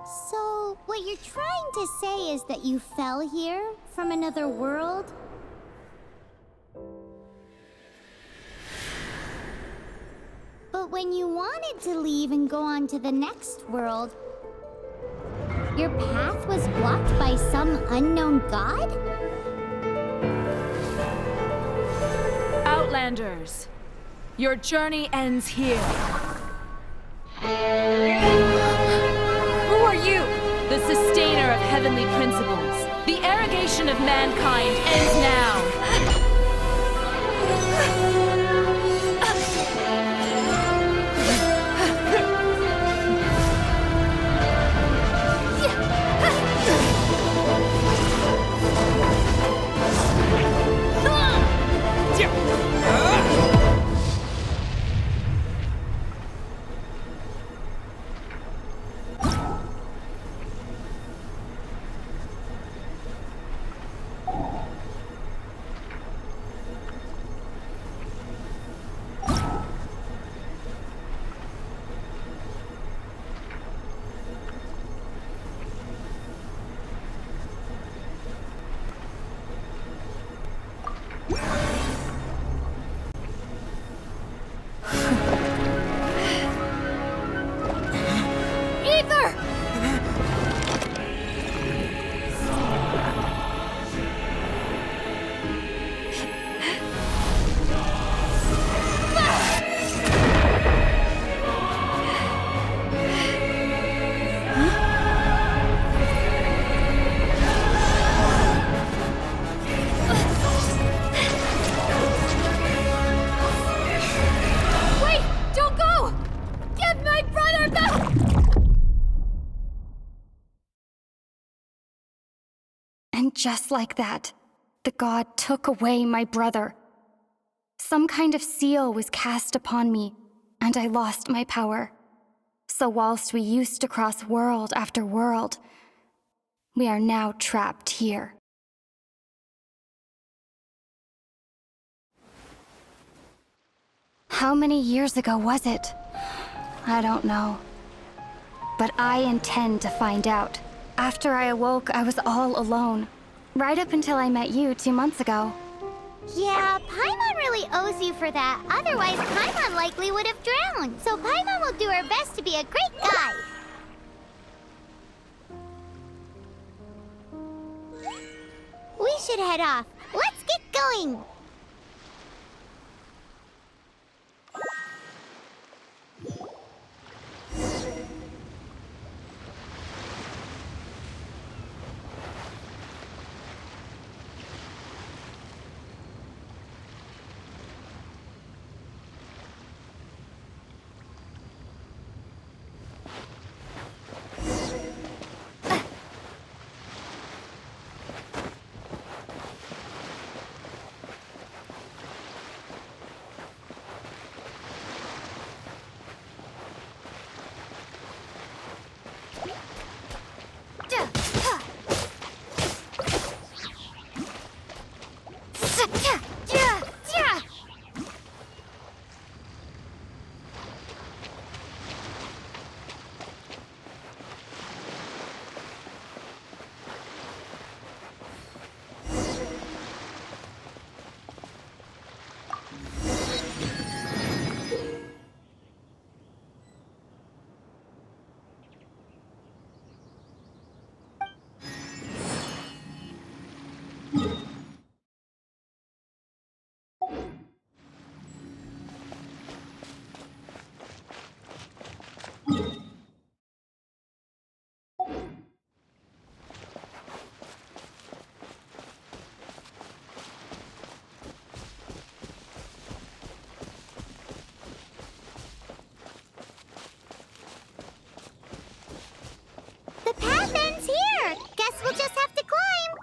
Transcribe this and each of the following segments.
So, what you're trying to say is that you fell here from another world? But when you wanted to leave and go on to the next world, your path was blocked by some unknown god? Outlanders, your journey ends here. Who are you? The sustainer of heavenly principles. The arrogation of mankind ends now. And just like that, the god took away my brother. Some kind of seal was cast upon me, and I lost my power. So whilst we used to cross world after world, we are now trapped here. How many years ago was it? I don't know. But I intend to find out. After I awoke, I was all alone. Right up until I met you 2 months ago. Yeah, Paimon really owes you for that. Otherwise, Paimon likely would have drowned. So Paimon will do her best to be a great guide. We should head off. Let's get going. The path ends here. Guess we'll just have to climb.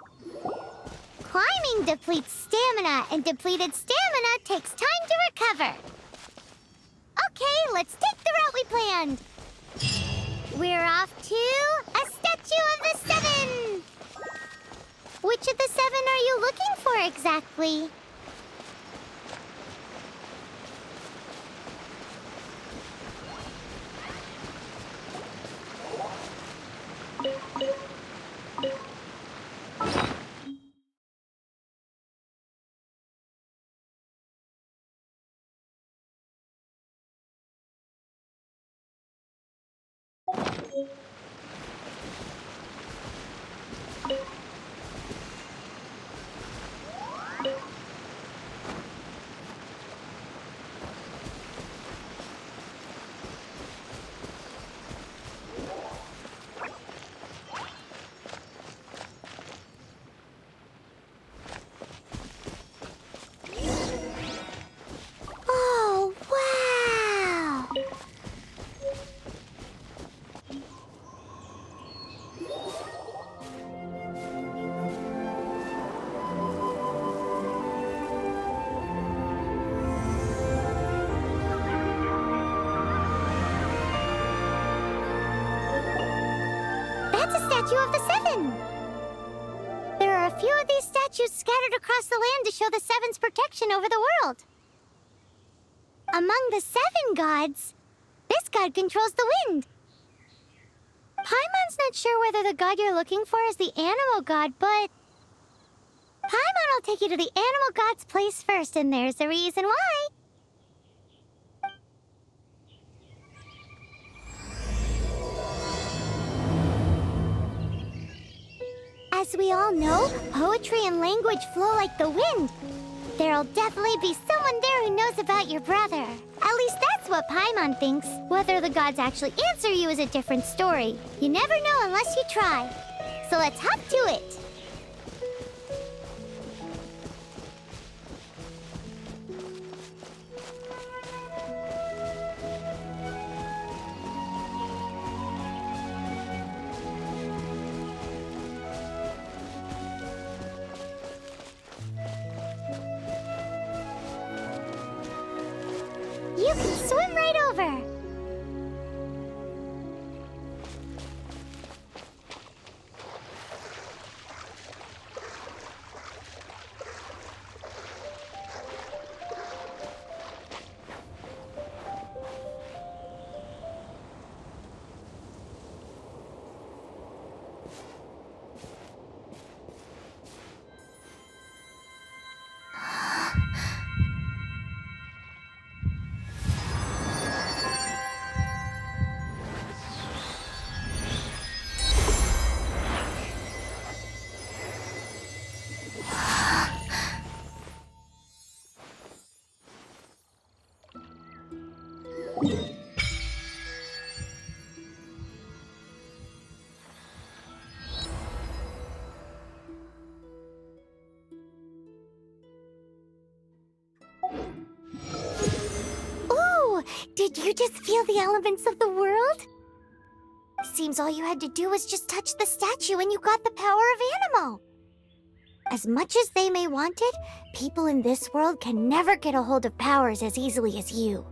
Climbing depletes stamina, and depleted stamina takes time to recover. Okay, let's take the route we planned. We're off to a statue of the seven. Which of the seven are you looking for exactly? That's a statue of the seven. There are a few of these statues scattered across the land to show the seven's protection over the world. Among the seven gods, this god controls the wind. Paimon's not sure whether the god you're looking for is the animal god, but Paimon will take you to the animal god's place first, and there's the reason why. As we all know, poetry and language flow like the wind. There'll definitely be someone there who knows about your brother. At least that's what Paimon thinks. Whether the gods actually answer you is a different story. You never know unless you try. So let's hop to it. You can swim right over. Did you just feel the elements of the world? Seems all you had to do was just touch the statue and you got the power of Animo. As much as they may want it, people in this world can never get a hold of powers as easily as you.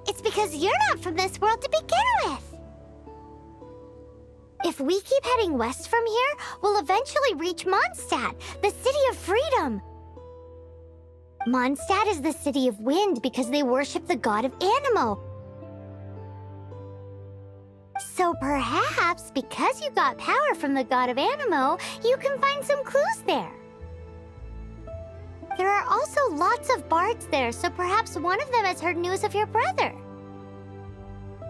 It's because you're not from this world to begin with. If we keep heading west from here, we'll eventually reach Mondstadt, the city of freedom. Mondstadt is the city of wind because they worship the god of Animo. So perhaps, because you got power from the god of Animo, you can find some clues there. There are also lots of bards there, so perhaps one of them has heard news of your brother.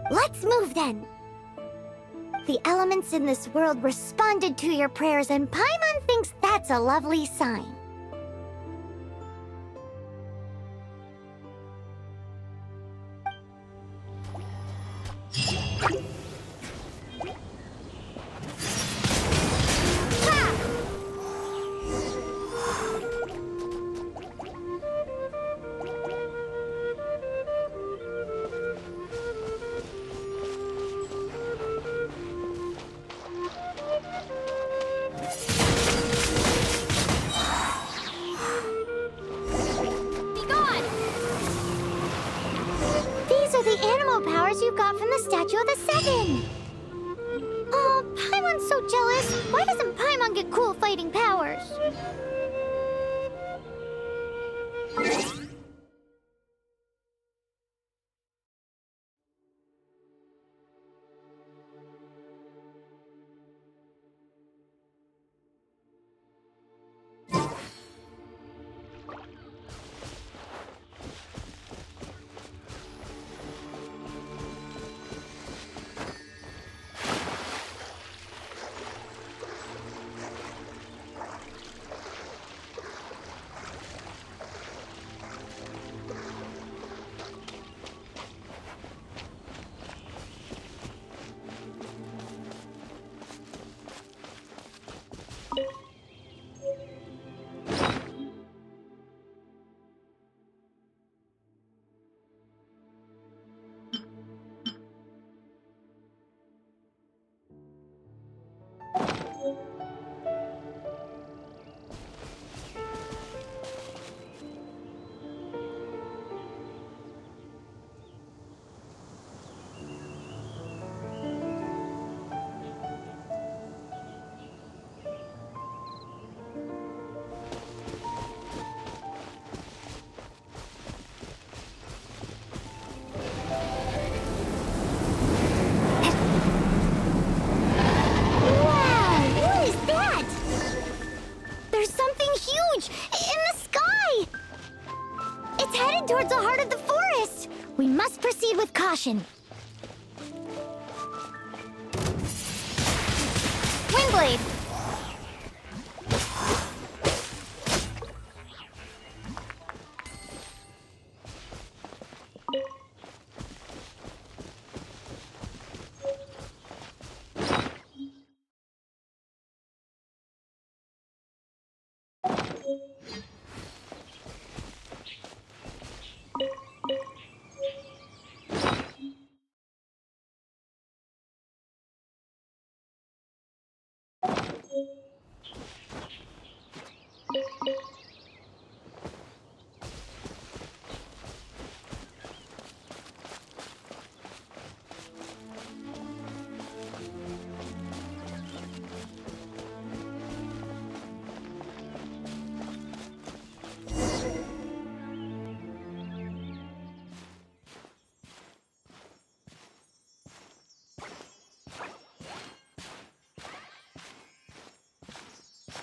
Let's move then. The elements in this world responded to your prayers, and Paimon thinks that's a lovely sign. You got from the Statue of the Seven. Oh, Paimon's so jealous. Why doesn't Paimon get cool fighting powers? must proceed with caution. Windblade!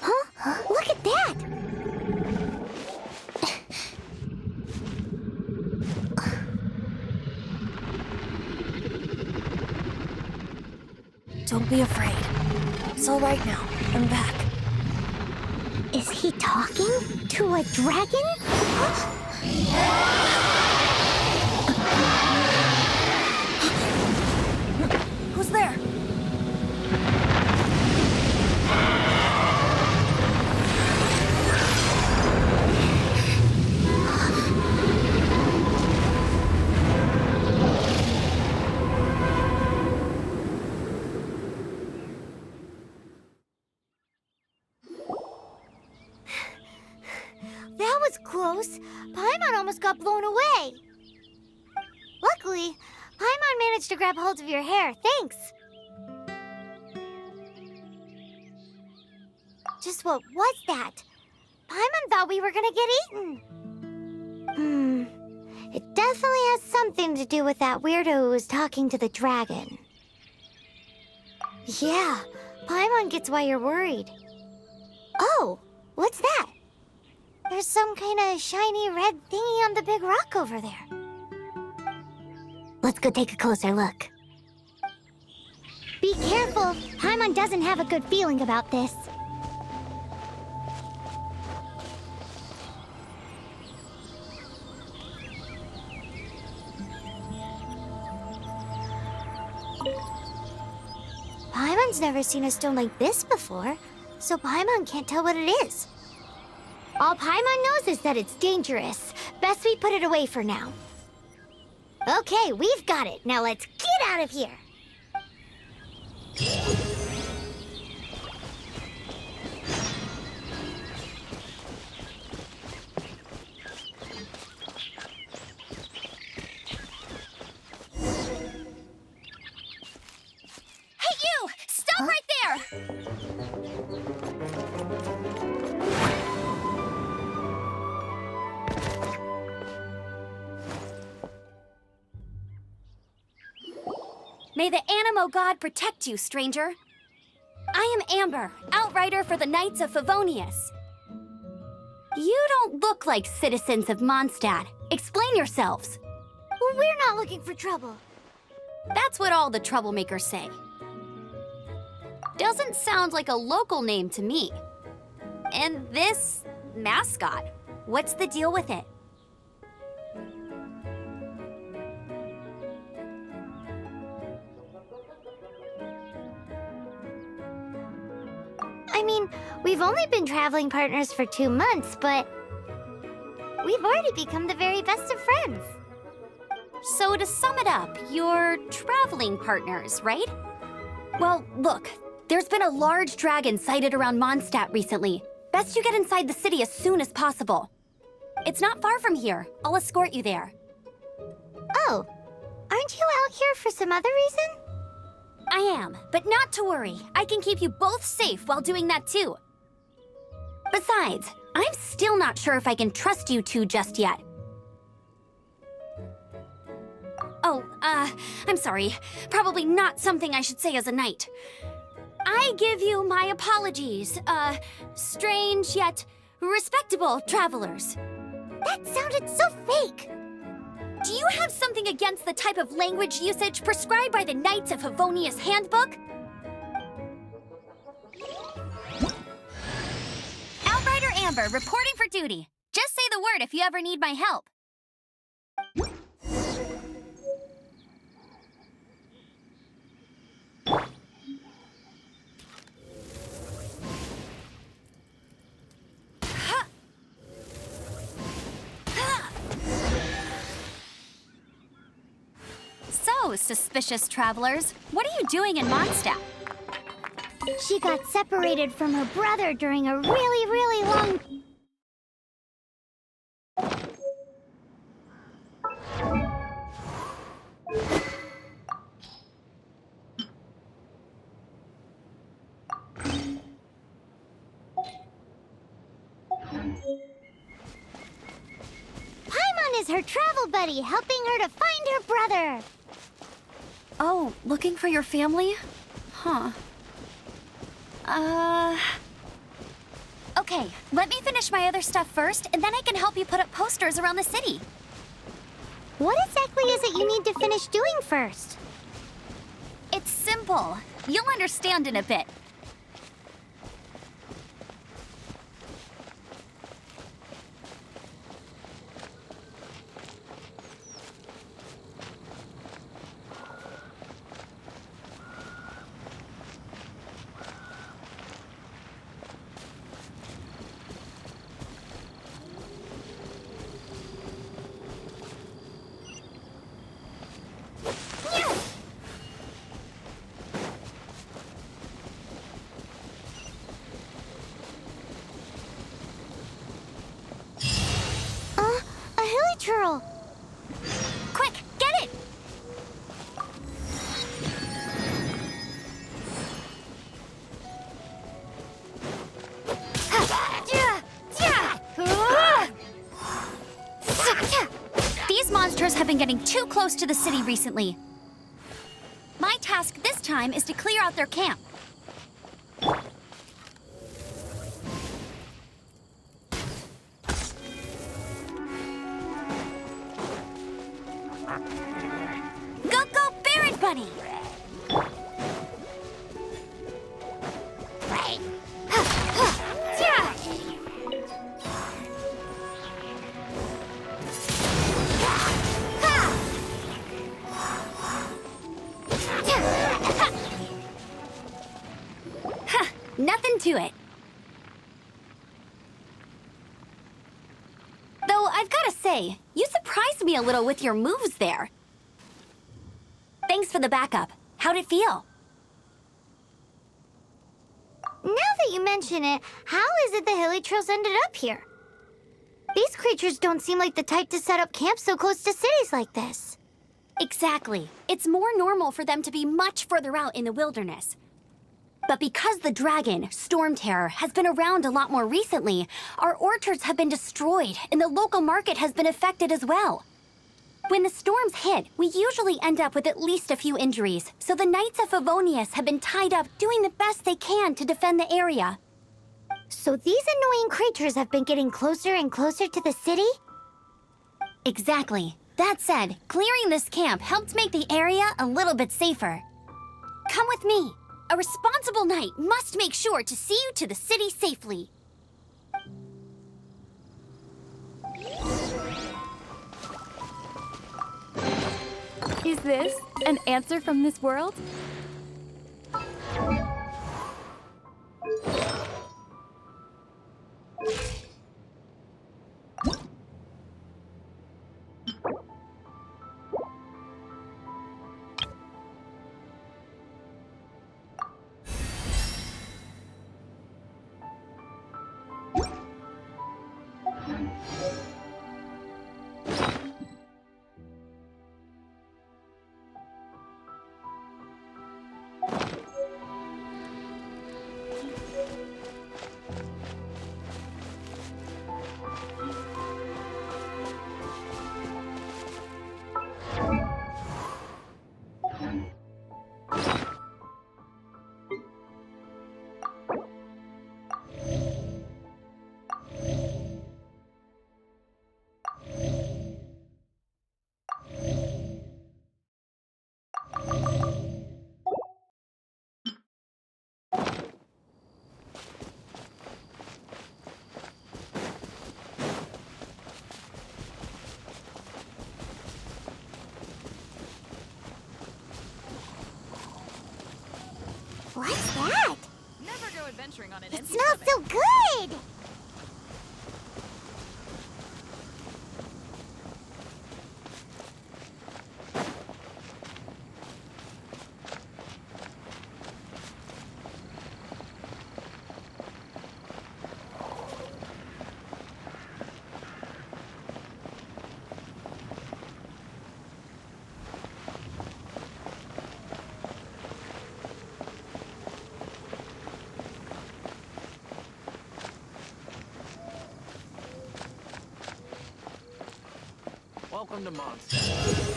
Huh? Look at that! Don't be afraid. It's all right now. I'm back. Is he talking to a dragon? Who's there? That was close. Paimon almost got blown away. Luckily, Paimon managed to grab hold of your hair. Thanks. Just what was that? Paimon thought we were gonna get eaten. It definitely has something to do with that weirdo who was talking to the dragon. Yeah, Paimon gets why you're worried. Oh, what's that? There's some kind of shiny red thingy on the big rock over there. Let's go take a closer look. Be careful. Paimon doesn't have a good feeling about this. Paimon's never seen a stone like this before, so Paimon can't tell what it is. All Paimon knows is that it's dangerous. Best we put it away for now. Okay, we've got it. Now let's get out of here. Hey, you! Stop right there! May the Animo God protect you, stranger. I am Amber, outrider for the Knights of Favonius. You don't look like citizens of Mondstadt. Explain yourselves. Well, we're not looking for trouble. That's what all the troublemakers say. Doesn't sound like a local name to me. And this mascot, what's the deal with it? I mean, we've only been traveling partners for 2 months, but we've already become the very best of friends. So to sum it up, you're traveling partners, right? Well, look, there's been a large dragon sighted around Mondstadt recently. Best you get inside the city as soon as possible. It's not far from here. I'll escort you there. Oh, aren't you out here for some other reason? I am, but not to worry. I can keep you both safe while doing that too. Besides, I'm still not sure if I can trust you two just yet. Oh, I'm sorry. Probably not something I should say as a knight. I give you my apologies, strange yet respectable travelers. That sounded so fake. do you have something against the type of language usage prescribed by the Knights of Favonius Handbook? Outrider Amber, reporting for duty. Just say the word if you ever need my help. So, suspicious travelers, what are you doing in Mondstadt? She got separated from her brother during a really long... Paimon is her travel buddy, helping her to find her brother. Oh, looking for your family? Huh. Okay, let me finish my other stuff first, and then I can help you put up posters around the city. What exactly is it you need to finish doing first? It's simple. You'll understand in a bit. Churl. Quick, get it! These monsters have been getting too close to the city recently. My task this time is to clear out their camp. Bunny. Nothing to it. Though I've got to say, you surprised me a little with your moves there. Thanks for the backup. How'd it feel? Now that you mention it, how is it the Hilichurls ended up here? These creatures don't seem like the type to set up camp so close to cities like this. Exactly. It's more normal for them to be much further out in the wilderness. But because the dragon, Storm Terror, has been around a lot more recently, our orchards have been destroyed and the local market has been affected as well. When the storms hit, we usually end up with at least a few injuries, so the Knights of Favonius have been tied up doing the best they can to defend the area. So these annoying creatures have been getting closer and closer to the city? Exactly. That said, clearing this camp helped make the area a little bit safer. Come with me. A responsible knight must make sure to see you to the city safely. Is this an answer from this world? What's that? Never go adventuring on an It empty smells stomach. so good! Welcome to Mondstadt.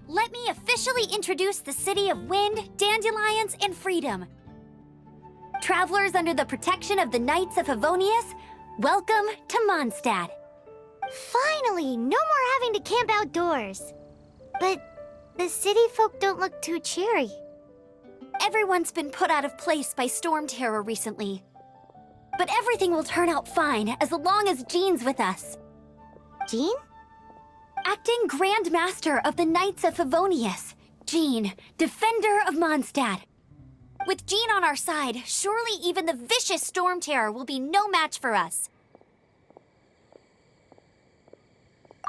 Let me officially introduce the city of wind, dandelions, and freedom. Travelers under the protection of the Knights of Favonius, welcome to Mondstadt. Finally, no more having to camp outdoors. But the city folk don't look too cheery. Everyone's been put out of place by storm terror recently. But everything will turn out fine as long as Jean's with us. Jean? Acting Grand Master of the Knights of Favonius, Jean, Defender of Mondstadt. With Jean on our side, surely even the vicious storm terror will be no match for us.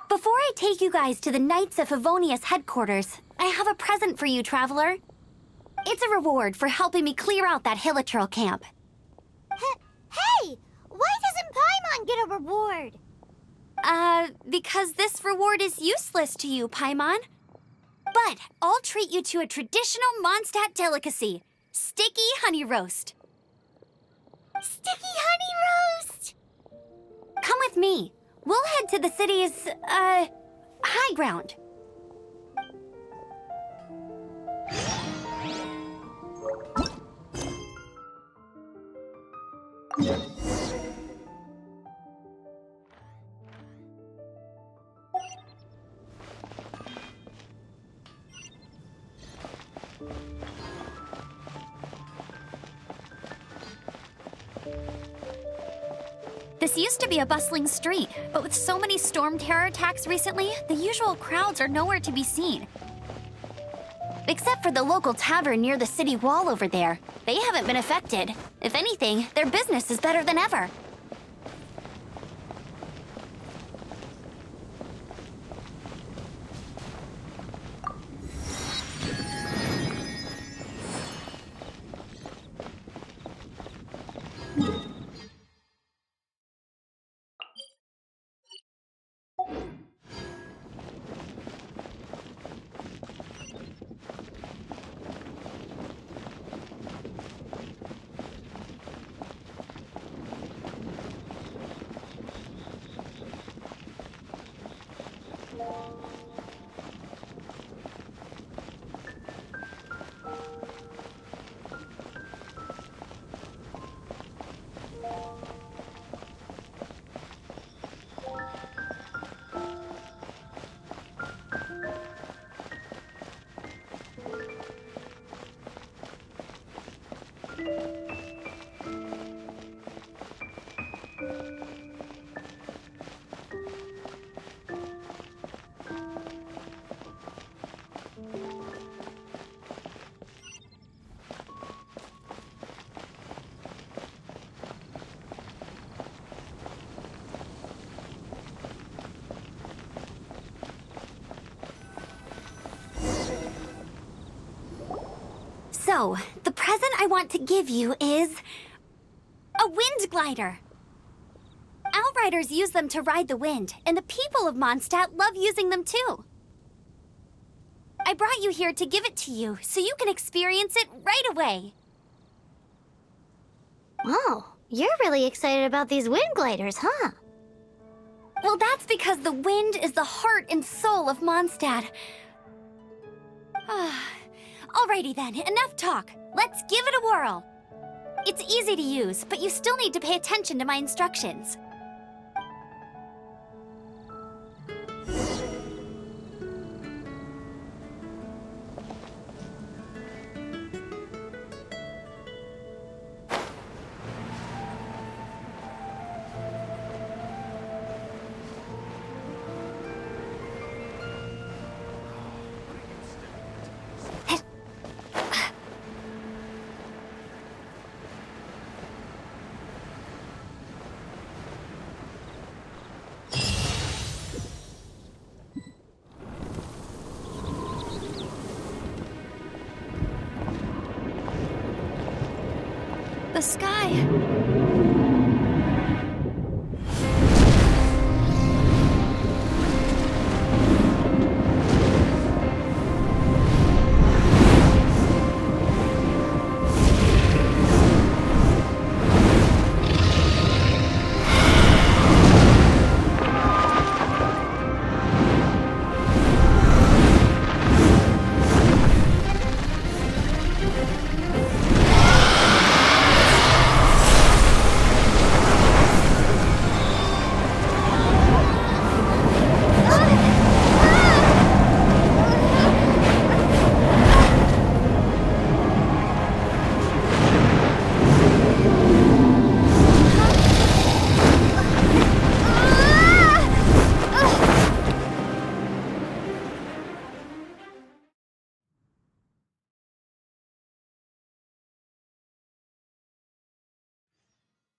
Before I take you guys to the Knights of Favonius headquarters, I have a present for you, Traveler. It's a reward for helping me clear out that Hilichurl camp. Hey! Why doesn't Paimon get a reward? Because this reward is useless to you, Paimon. But I'll treat you to a traditional Mondstadt delicacy, sticky honey roast. Sticky honey roast! Come with me. We'll head to the city's, high ground. This used to be a bustling street, but with so many storm terror attacks recently, the usual crowds are nowhere to be seen. Except for the local tavern near the city wall over there. They haven't been affected. If anything, their business is better than ever. So, the present I want to give you is a wind glider. Outriders use them to ride the wind, and the people of Mondstadt love using them too. I brought you here to give it to you, so you can experience it right away. Oh, you're really excited about these wind gliders, huh? Well, that's because the wind is the heart and soul of Mondstadt. Alrighty then, enough talk. Let's give it a whirl. It's easy to use, but you still need to pay attention to my instructions. sky.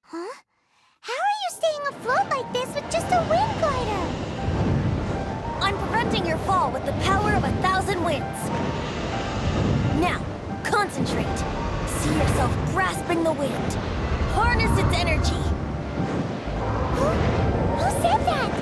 Huh? How are you staying afloat like this with just a wind glider? I'm preventing your fall with the power of 1,000 winds. Now, concentrate. See yourself grasping the wind. Harness its energy. Who said that?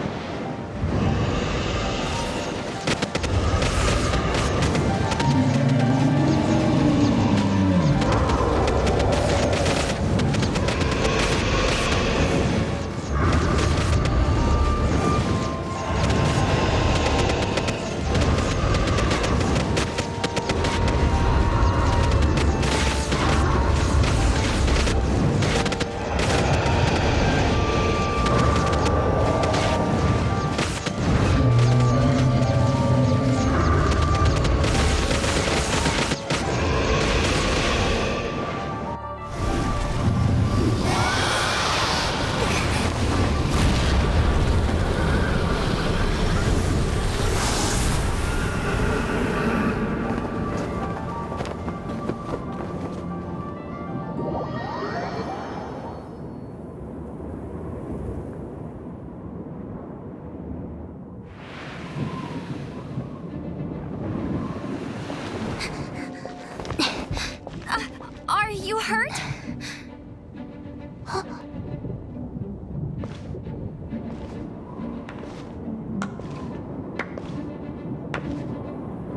Are you hurt?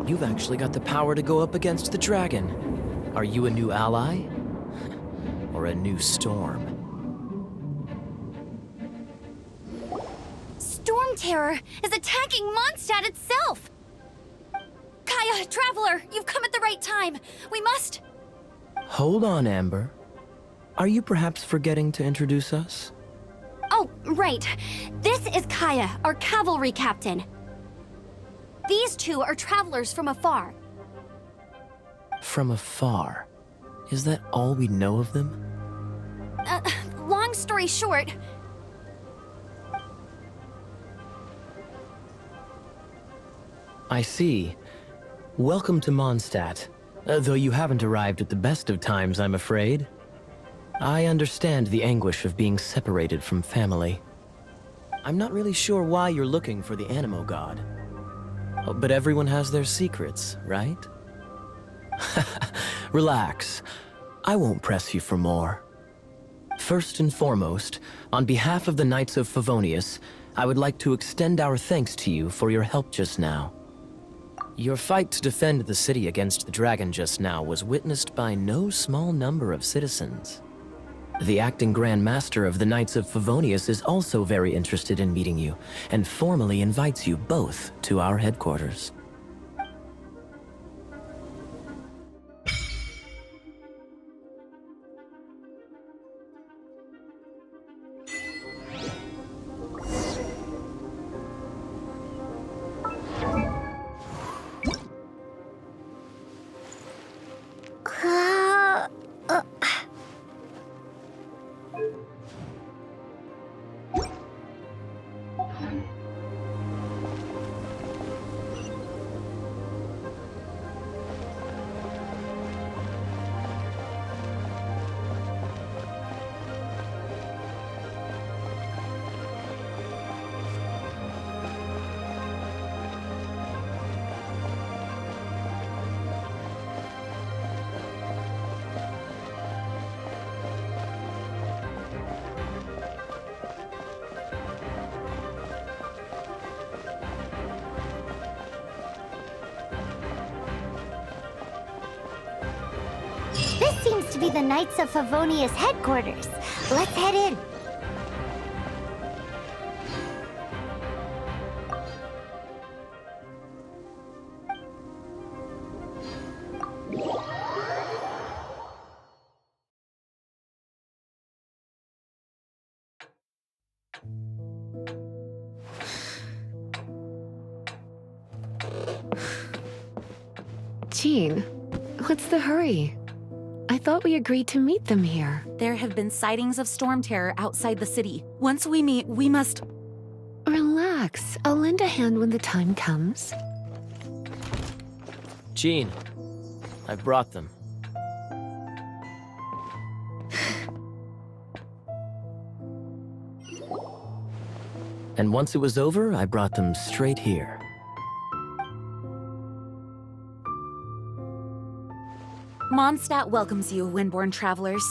You've actually got the power to go up against the dragon. Are you a new ally? Or a new storm? Storm Terror is attacking Mondstadt itself! Kaya, Traveler, you've come at the right time. We must... Hold on, Amber. Are you perhaps forgetting to introduce us? Oh, right. This is Kaya, our cavalry captain. These two are travelers from afar. From afar? Is that all we know of them? Long story short... I see. Welcome to Mondstadt. Though you haven't arrived at the best of times, I'm afraid. I understand the anguish of being separated from family. I'm not really sure why you're looking for the Animo God. Oh, but everyone has their secrets, right? Relax. I won't press you for more. First and foremost, on behalf of the Knights of Favonius, I would like to extend our thanks to you for your help just now. Your fight to defend the city against the dragon just now was witnessed by no small number of citizens. The acting Grand Master of the Knights of Favonius is also very interested in meeting you, and formally invites you both to our headquarters. seems to be the Knights of Favonius headquarters. Let's head in. Jean, what's the hurry? I thought we agreed to meet them here. There have been sightings of storm terror outside the city. Once we meet, we must... Relax. I'll lend a hand when the time comes. Jean, I brought them. And once it was over, I brought them straight here. Mondstadt welcomes you, Windborn travelers.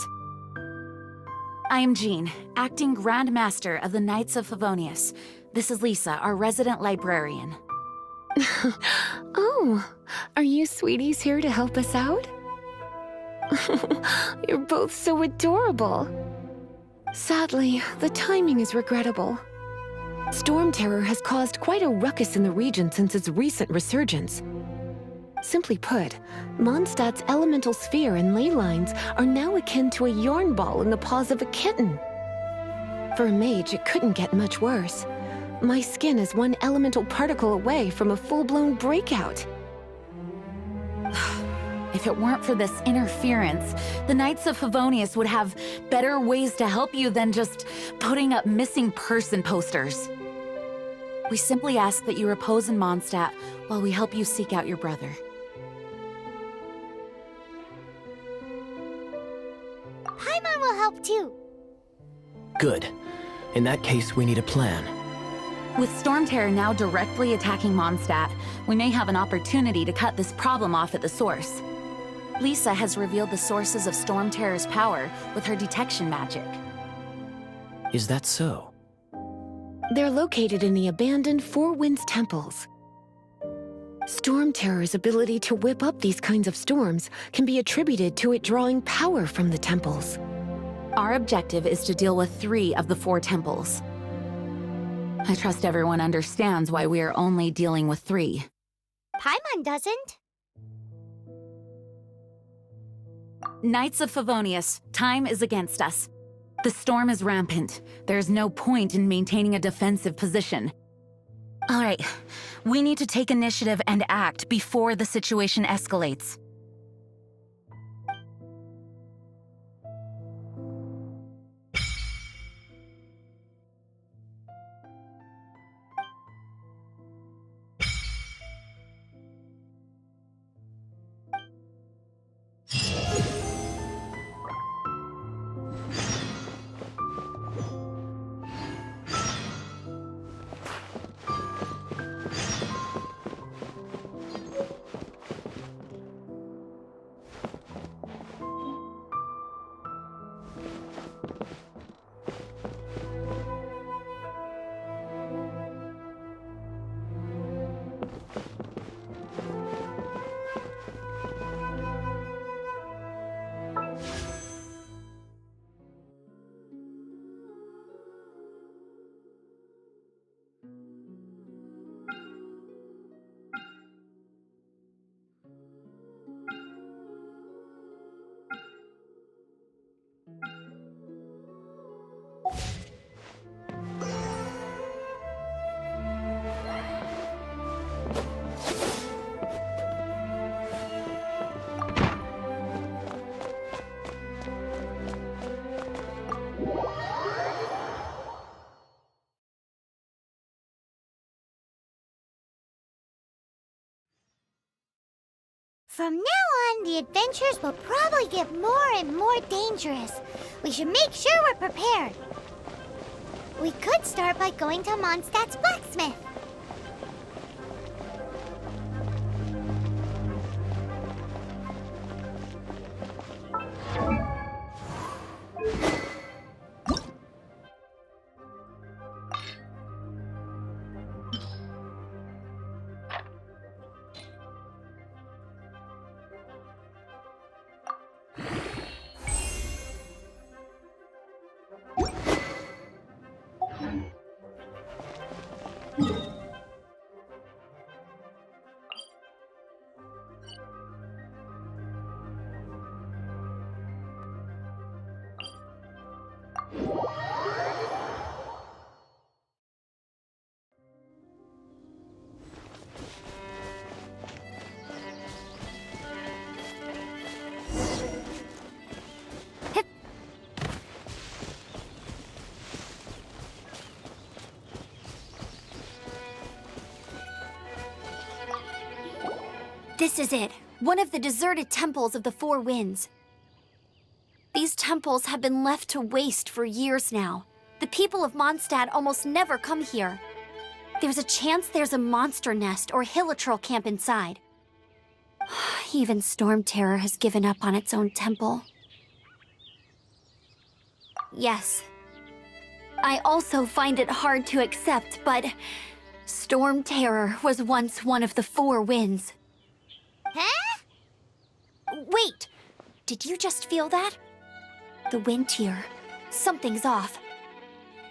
I am Jean, acting Grand Master of the Knights of Favonius. This is Lisa, our resident librarian. Oh, are you sweeties here to help us out? You're both so adorable. Sadly, the timing is regrettable. Storm terror has caused quite a ruckus in the region since its recent resurgence. Simply put, Mondstadt's elemental sphere and ley lines are now akin to a yarn ball in the paws of a kitten. For a mage, it couldn't get much worse. My skin is one elemental particle away from a full-blown breakout. If it weren't for this interference, the Knights of Favonius would have better ways to help you than just putting up missing person posters. We simply ask that you repose in Mondstadt while we help you seek out your brother. Paimon will help too. Good. In that case, we need a plan. With Storm Terror now directly attacking Mondstadt, we may have an opportunity to cut this problem off at the source. Lisa has revealed the sources of Storm Terror's power with her detection magic. Is that so? They're located in the abandoned Four Winds temples. Storm Terror's ability to whip up these kinds of storms can be attributed to it drawing power from the temples. Our objective is to deal with 3 of the 4 temples. I trust everyone understands why we are only dealing with 3. Paimon doesn't. Knights of Favonius, time is against us. The storm is rampant. There's no point in maintaining a defensive position. All right, we need to take initiative and act before the situation escalates. From now on, the adventures will probably get more and more dangerous. We should make sure we're prepared. We could start by going to Mondstadt's blacksmith. This is it, one of the deserted temples of the Four Winds. These temples have been left to waste for years now. The people of Mondstadt almost never come here. There's a chance there's a monster nest or hilitrol camp inside. Even Storm Terror has given up on its own temple. Yes. I also find it hard to accept, but Storm Terror was once one of the Four Winds. Huh? Wait! Did you just feel that? The wind here. Something's off.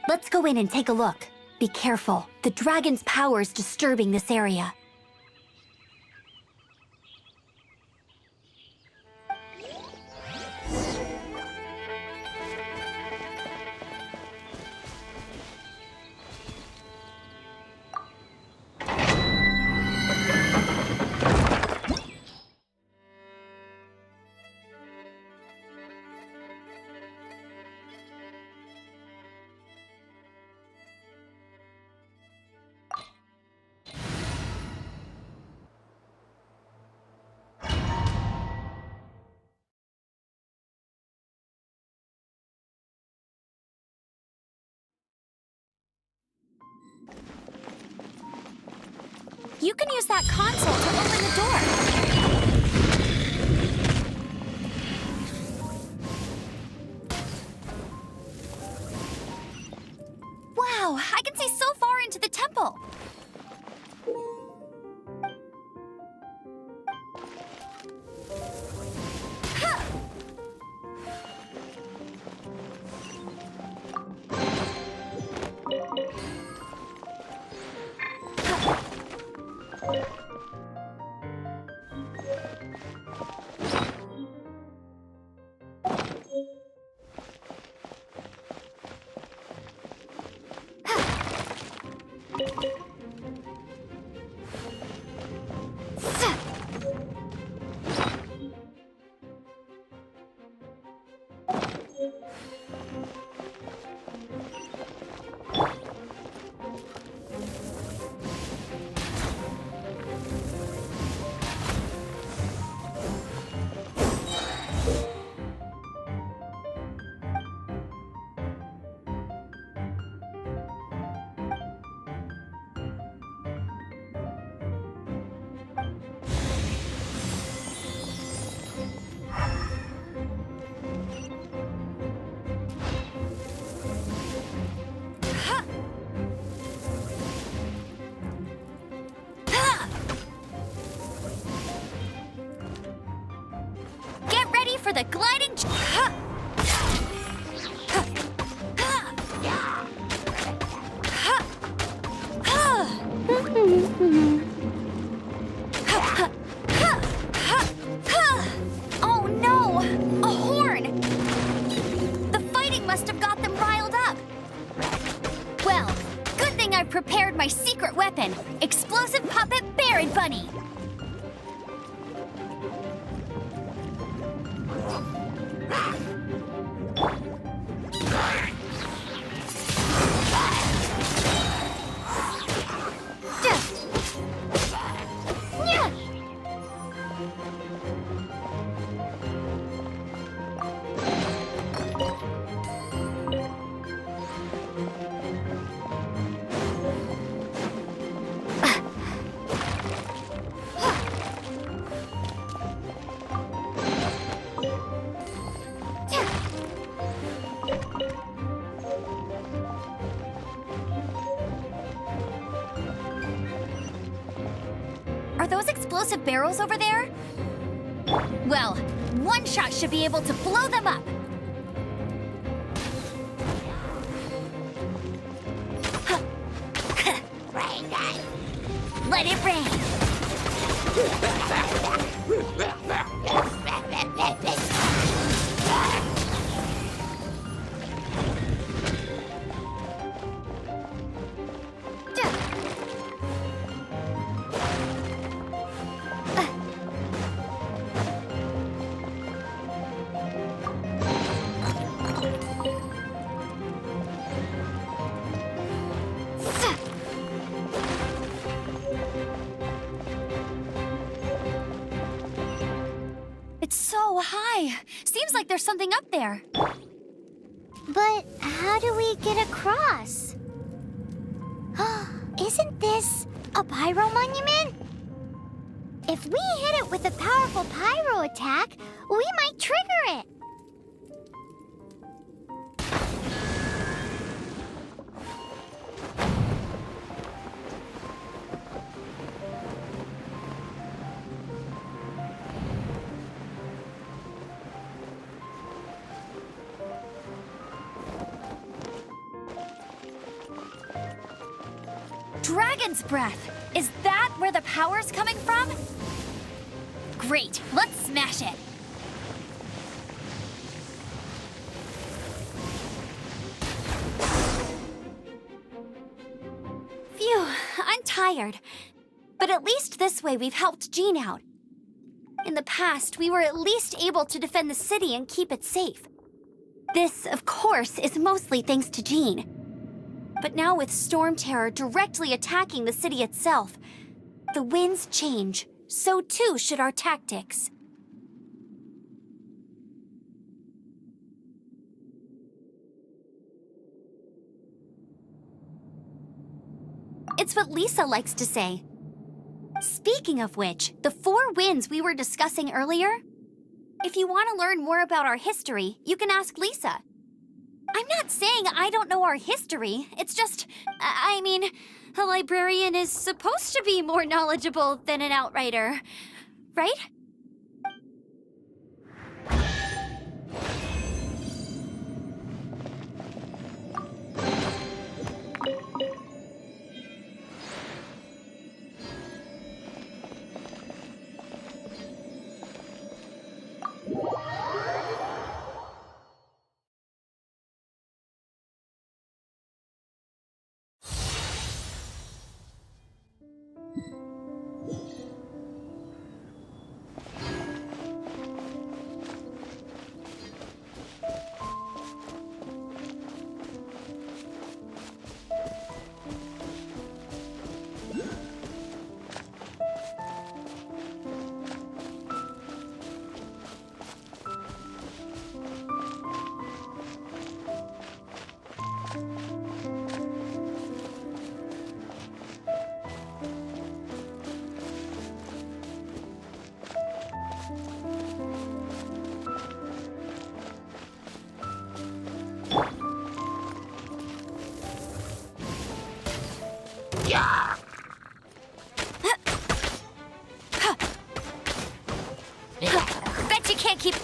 Let's go in and take a look. Be careful. The dragon's power is disturbing this area. You can use that console to open the door. Wow, I can see so far into the temple. For the gliding Oh no! A horn! The fighting must have got them riled up. Well, good thing I've prepared my secret weapon, explosive puppet Baron Bunny. Are those explosive barrels over there? Well, one shot should be able to blow them up. Let it rain! It's so high. Seems like there's something up there. But how do we get across? Isn't this a pyro monument? If we hit it with a powerful pyro attack, we might trigger it. Dragon's breath! Is that where the power's coming from? Great, let's smash it! Phew, I'm tired. But at least this way we've helped Jean out. In the past, we were at least able to defend the city and keep it safe. This, of course, is mostly thanks to Jean. But now with Storm Terror directly attacking the city itself, the winds change. So too should our tactics. It's what Lisa likes to say. Speaking of which, the 4 winds we were discussing earlier, if you want to learn more about our history, you can ask Lisa. I'm not saying I don't know our history. It's just, I mean, a librarian is supposed to be more knowledgeable than an outrider, right? Bet you can't keep...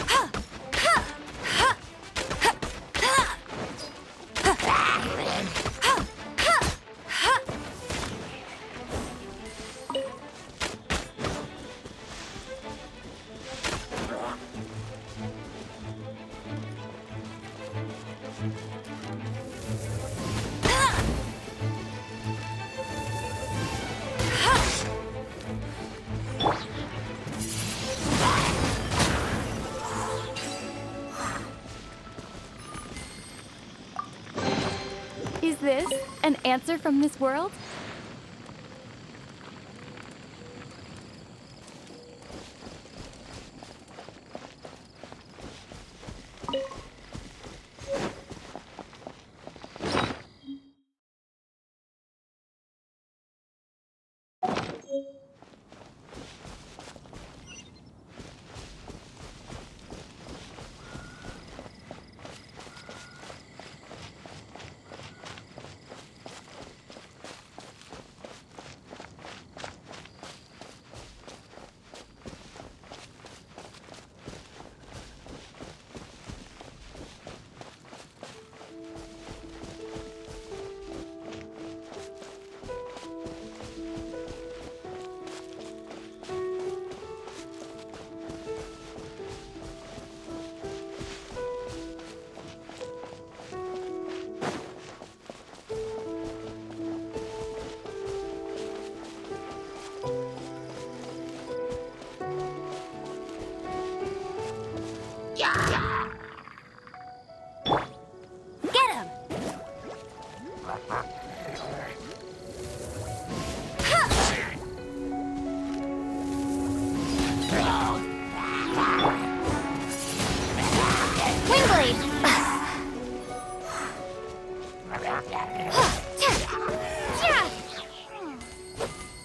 Is this an answer from this world?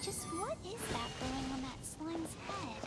Just what is that growing on that slime's head?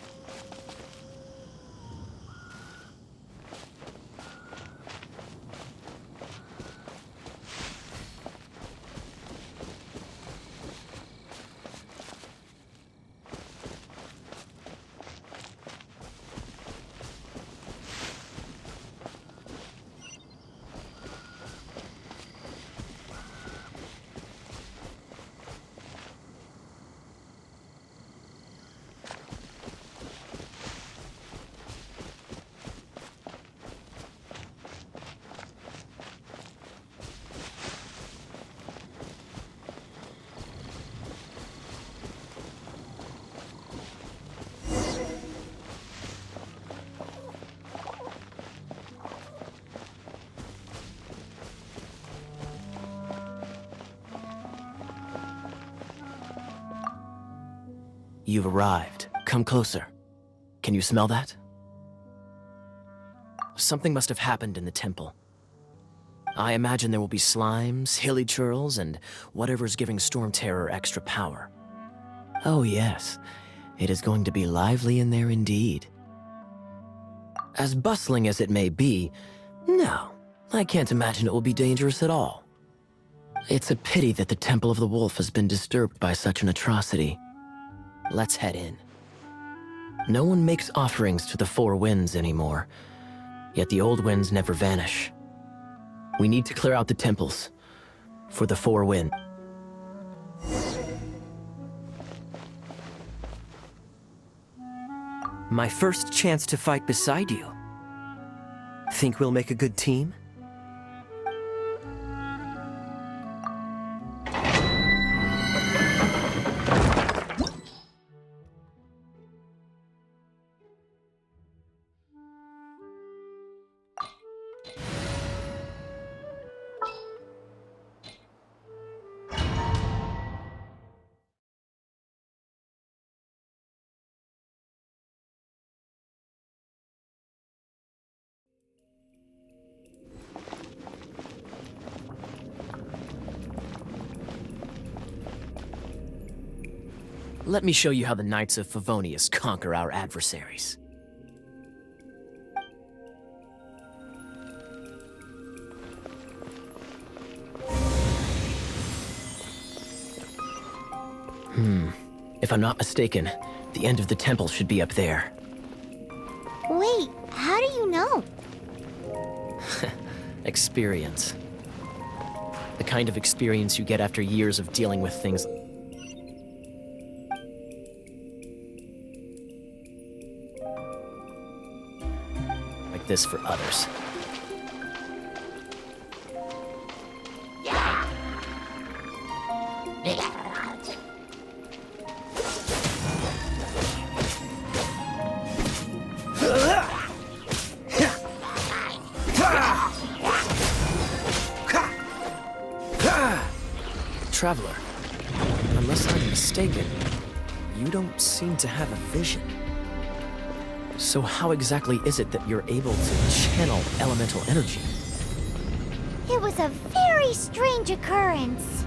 You've arrived. Come closer. Can you smell that? Something must have happened in the temple. I imagine there will be slimes, hilly churls, and whatever's giving Storm Terror extra power. Oh yes, it is going to be lively in there indeed. As bustling as it may be, no, I can't imagine it will be dangerous at all. It's a pity that the Temple of the Wolf has been disturbed by such an atrocity. Let's head in. No one makes offerings to the Four Winds anymore, yet the old winds never vanish. We need to clear out the temples for the Four Winds. My first chance to fight beside you. Think we'll make a good team? Let me show you how the Knights of Favonius conquer our adversaries. If I'm not mistaken, the end of the temple should be up there. Wait, how do you know? Experience. The kind of experience you get after years of dealing with things like this for others. Traveler, unless I'm mistaken, you don't seem to have a vision. So how exactly is it that you're able to channel elemental energy? It was a very strange occurrence.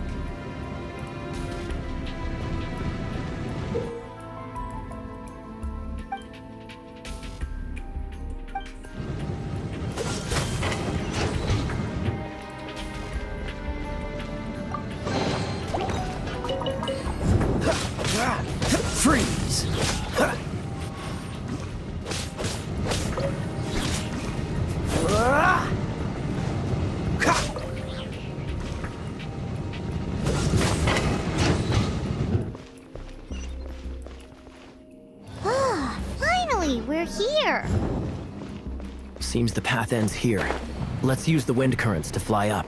Freeze! Finally, we're here. Seems the path ends here. Let's use the wind currents to fly up.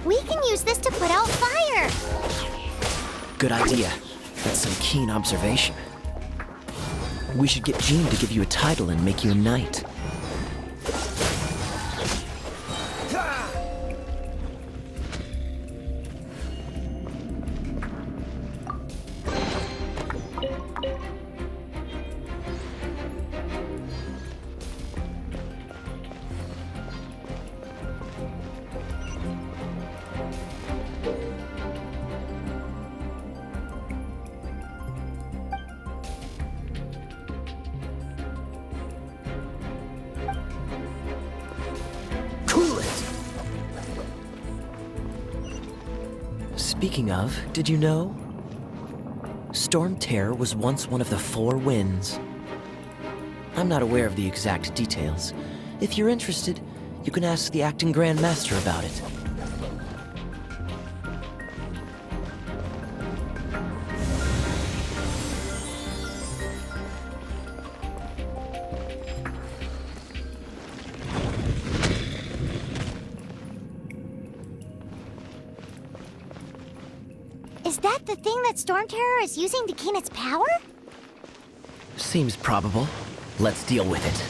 We can use this to put out fire. Good idea. That's some keen observation. We should get Jean to give you a title and make you a knight. Speaking of, did you know? Storm Terror was once one of the 4 winds. I'm not aware of the exact details. If you're interested, you can ask the acting Grand Master about it. Is that the thing that Storm Terror is using to gain its power? Seems probable. Let's deal with it.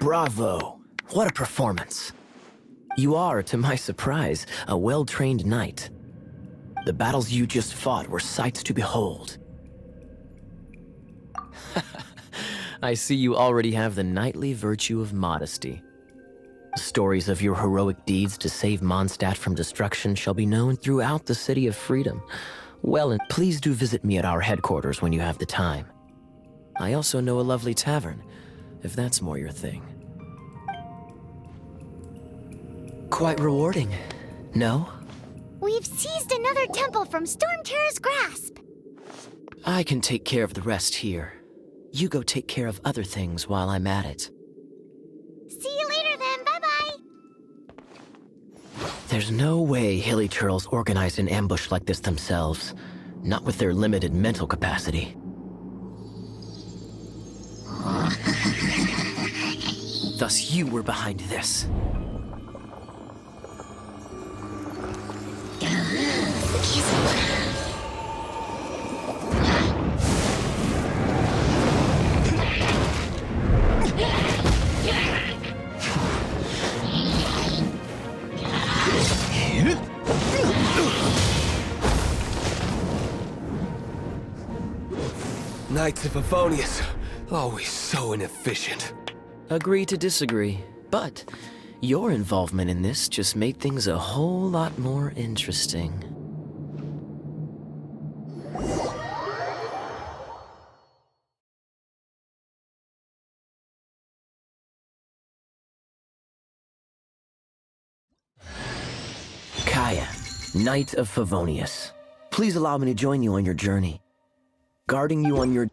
Bravo! What a performance. You are, to my surprise, a well-trained knight. The battles you just fought were sights to behold. I see you already have the knightly virtue of modesty. Stories of your heroic deeds to save Mondstadt from destruction shall be known throughout the City of Freedom. Well, and please do visit me at our headquarters when you have the time. I also know a lovely tavern, if that's more your thing. Quite rewarding, no? We've seized another temple from Storm Terror's grasp. I can take care of the rest here. You go take care of other things while I'm at it. See you later then, bye-bye. There's no way Hilly Turtles organized an ambush like this themselves. Not with their limited mental capacity. Thus you were behind this. Knights of Favonius, always so inefficient. Agree to disagree, but your involvement in this just made things a whole lot more interesting. Kaya, Knight of Favonius. Please allow me to join you on your journey. Guarding you on your...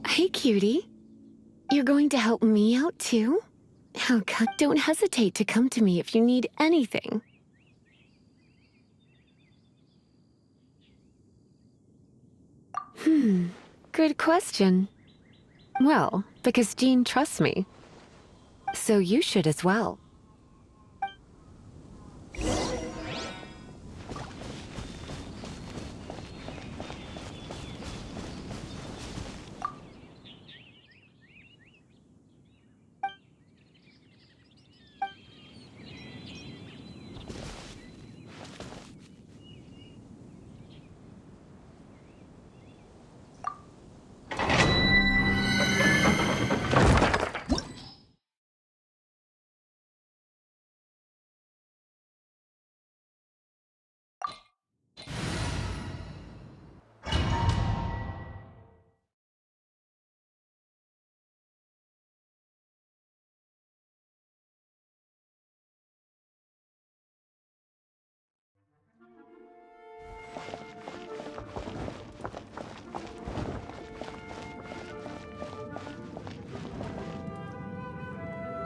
Hey, cutie. You're going to help me out, too? Oh, God, don't hesitate to come to me if you need anything. Good question. Well, because Jean trusts me. So you should as well.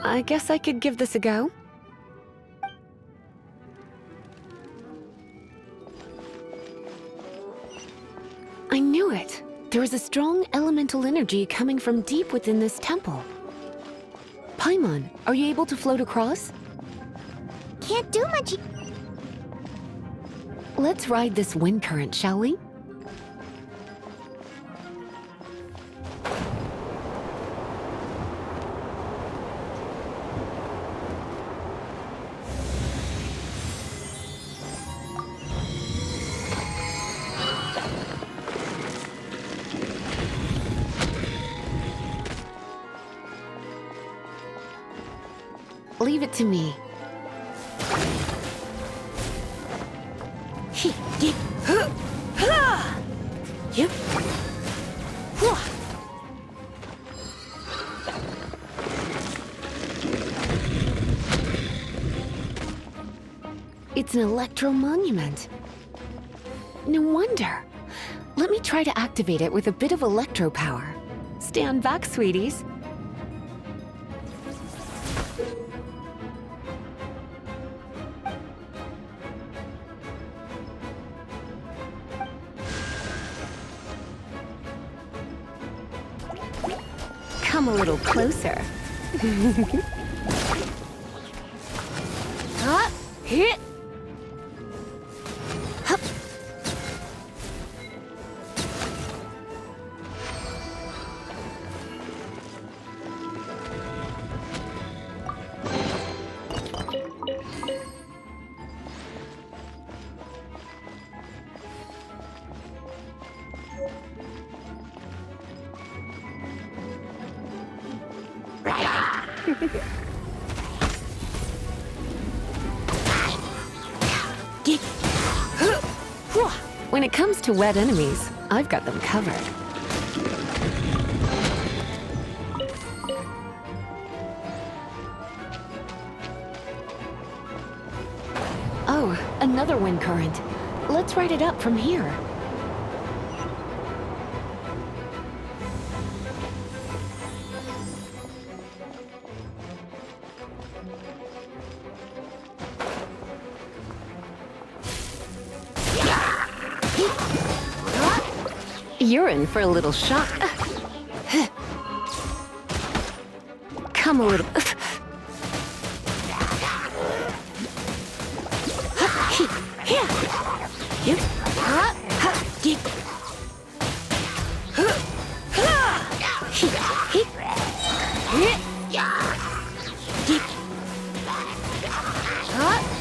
I guess I could give this a go. I knew it. There is a strong elemental energy coming from deep within this temple. Paimon, are you able to float across? Can't do much. Let's ride this wind current, shall we? Leave it to me. It's an electro monument. No wonder. Let me try to activate it with a bit of electro power. Stand back, sweeties. Come a little closer. Hit. Hup. When it comes to wet enemies, I've got them covered. Oh, another wind current. Let's ride it up from here. You're in for a little shock. Come a little.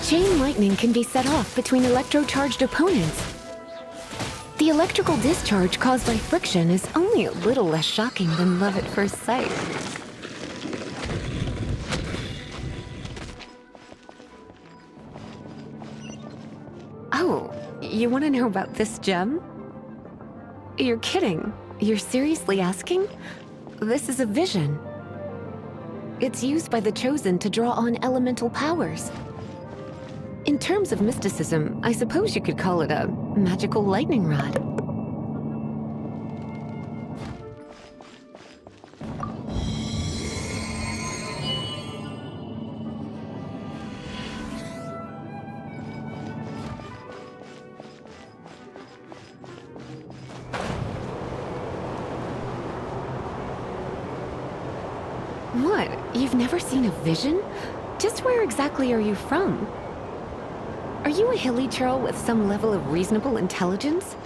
Chain lightning can be set off between electro-charged opponents. The electrical discharge caused by friction is only a little less shocking than love at first sight. Oh, you want to know about this gem? You're kidding. You're seriously asking? This is a vision. It's used by the Chosen to draw on elemental powers. In terms of mysticism, I suppose you could call it a magical lightning rod. What? You've never seen a vision? Just where exactly are you from? Are you a hilly churl with some level of reasonable intelligence?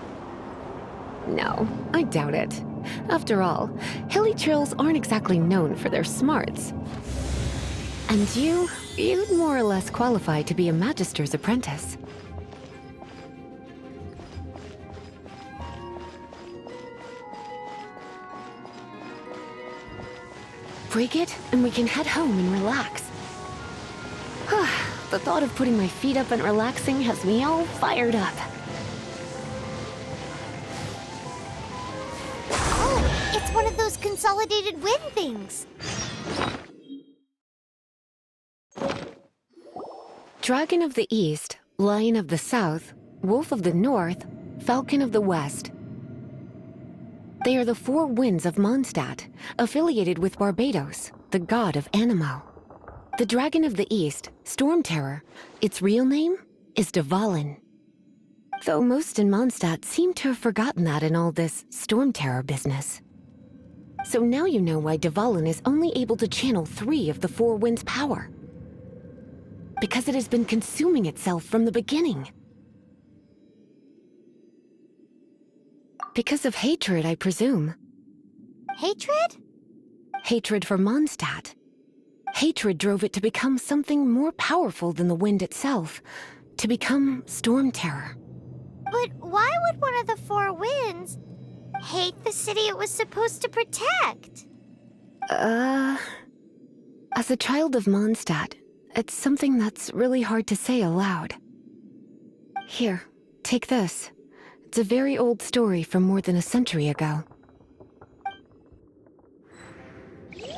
No, I doubt it. After all, hilly churls aren't exactly known for their smarts. And you'd more or less qualify to be a magister's apprentice. Break it, and we can head home and relax. The thought of putting my feet up and relaxing has me all fired up. Oh, it's one of those consolidated wind things. Dragon of the East, Lion of the South, Wolf of the North, Falcon of the West. They are the four winds of Mondstadt, affiliated with Barbados, the god of Anemo. The Dragon of the East, Storm Terror, its real name is Dvalin. Though most in Mondstadt seem to have forgotten that in all this Storm Terror business. So now you know why Dvalin is only able to channel 3 of the 4 winds' power. Because it has been consuming itself from the beginning. Because of hatred, I presume. Hatred? Hatred for Mondstadt. Hatred drove it to become something more powerful than the wind itself, to become Storm Terror. But why would one of the 4 winds hate the city it was supposed to protect? As a child of Mondstadt, it's something that's really hard to say aloud. Here, take this. It's a very old story from more than a century ago.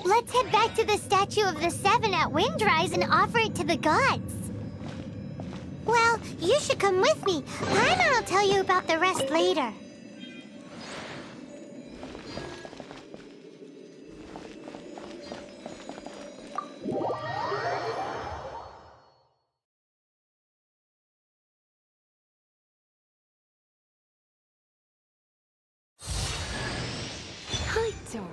Let's head back to the statue of the 7 at Windrise and offer it to the gods. Well, you should come with me. Paimon will tell you about the rest later. Hi, Dor.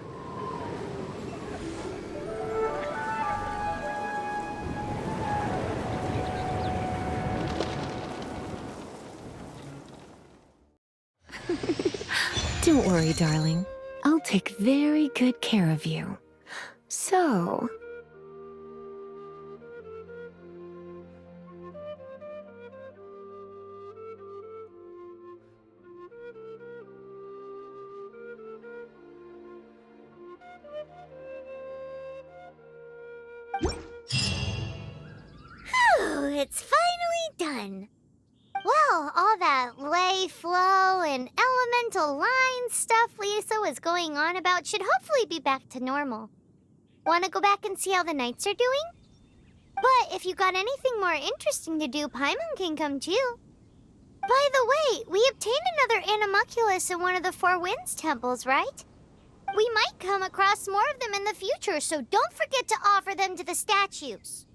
Don't worry, darling. I'll take very good care of you. So... fun? Well, all that lay, flow, and elemental line stuff Lisa was going on about should hopefully be back to normal. Want to go back and see how the knights are doing? But if you got anything more interesting to do, Paimon can come too. By the way, we obtained another Animalculus in one of the Four Winds temples, right? We might come across more of them in the future, so don't forget to offer them to the statues.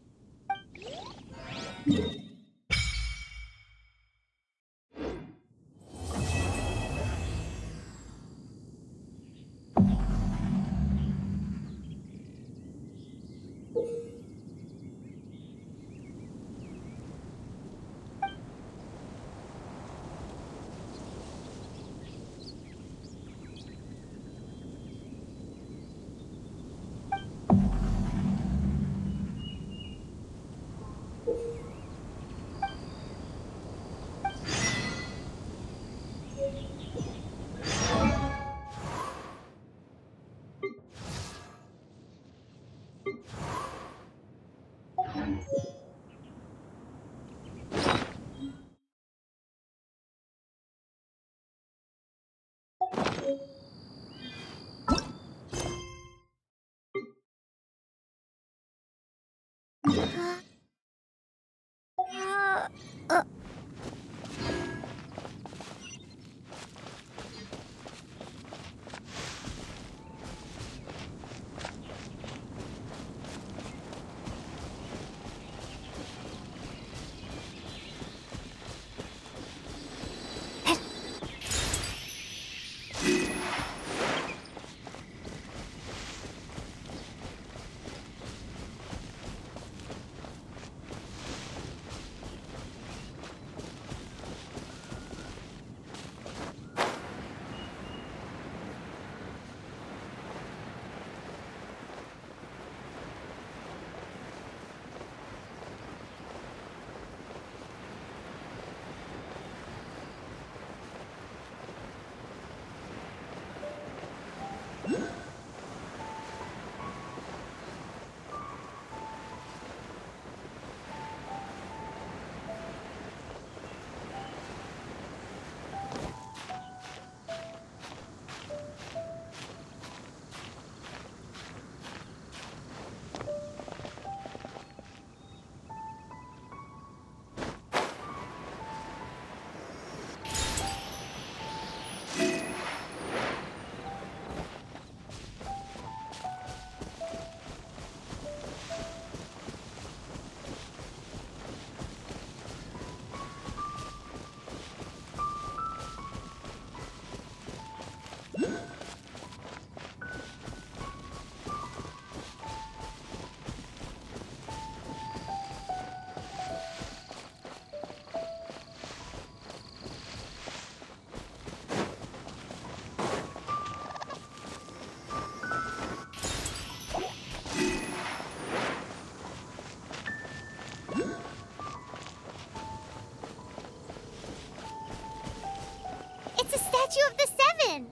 Statue of the Seven!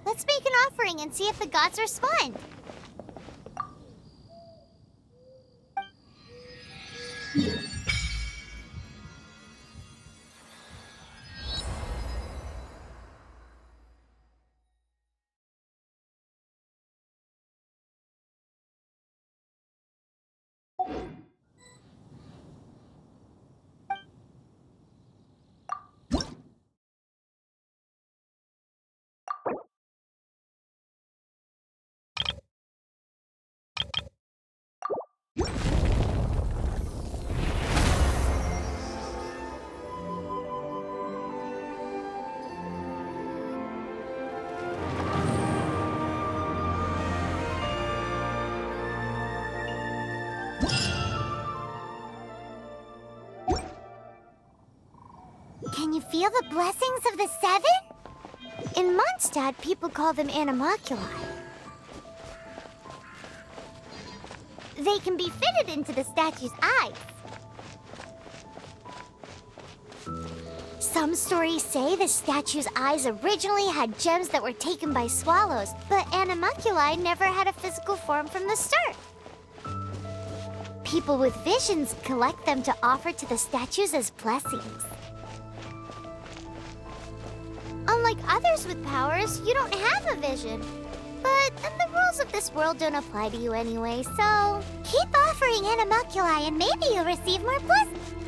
Let's make an offering and see if the gods respond. Can you feel the blessings of the Seven? In Mondstadt, people call them animalculi. They can be fitted into the statue's eyes. Some stories say the statue's eyes originally had gems that were taken by swallows, but animalculi never had a physical form from the start. People with visions collect them to offer to the statues as blessings. Unlike others with powers, you don't have a vision. But the rules of this world don't apply to you anyway, so keep offering animalculi and maybe you'll receive more blessings.